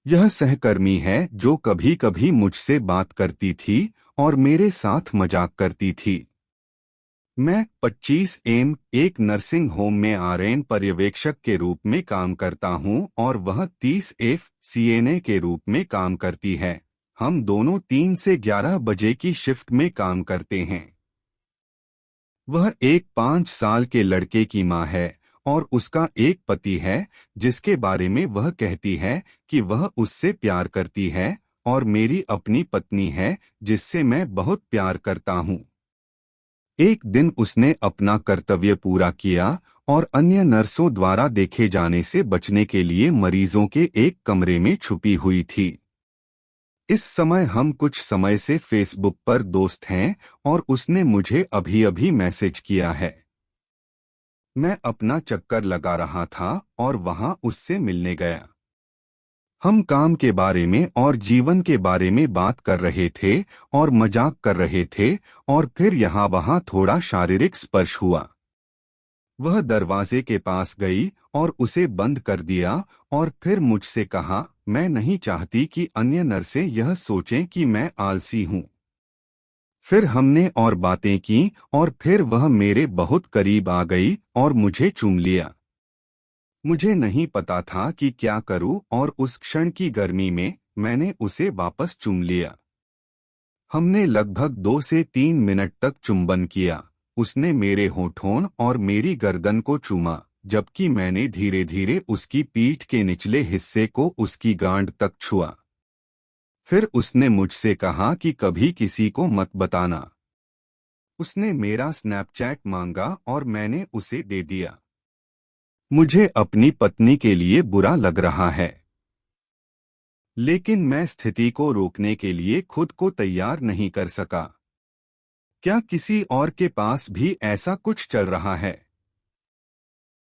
यह सहकर्मी है जो कभी कभी मुझसे बात करती थी और मेरे साथ मजाक करती थी। मैं 25 एक नर्सिंग होम में आरएन पर्यवेक्षक के रूप में काम करता हूं और वह 30 सीएनए के रूप में काम करती है। हम दोनों 3 से 11 बजे की शिफ्ट में काम करते हैं। वह एक 5 साल के लड़के की मां है और उसका एक पति है जिसके बारे में वह कहती है कि वह उससे प्यार करती है, और मेरी अपनी पत्नी है जिससे मैं बहुत प्यार करता हूं। एक दिन उसने अपना कर्तव्य पूरा किया और अन्य नर्सों द्वारा देखे जाने से बचने के लिए मरीजों के एक कमरे में छुपी हुई थी। इस समय हम कुछ समय से फेसबुक पर दोस्त हैं और उसने मुझे अभी अभी मैसेज किया है। मैं अपना चक्कर लगा रहा था और वहां उससे मिलने गया। हम काम के बारे में और जीवन के बारे में बात कर रहे थे और मजाक कर रहे थे, और फिर यहाँ वहाँ थोड़ा शारीरिक स्पर्श हुआ। वह दरवाजे के पास गई और उसे बंद कर दिया और फिर मुझसे कहा, मैं नहीं चाहती कि अन्य नर्सें यह सोचें कि मैं आलसी हूँ। फिर हमने और बातें की और फिर वह मेरे बहुत करीब आ गई और मुझे चूम लिया। मुझे नहीं पता था कि क्या करूं, और उस क्षण की गर्मी में मैंने उसे वापस चूम लिया। हमने लगभग 2 से 3 मिनट तक चुंबन किया। उसने मेरे होठों और मेरी गर्दन को चूमा, जबकि मैंने धीरे धीरे उसकी पीठ के निचले हिस्से को उसकी गांड तक छुआ। फिर उसने मुझसे कहा कि कभी किसी को मत बताना। उसने मेरा स्नैपचैट मांगा और मैंने उसे दे दिया। मुझे अपनी पत्नी के लिए बुरा लग रहा है, लेकिन मैं स्थिति को रोकने के लिए खुद को तैयार नहीं कर सका। क्या किसी और के पास भी ऐसा कुछ चल रहा है?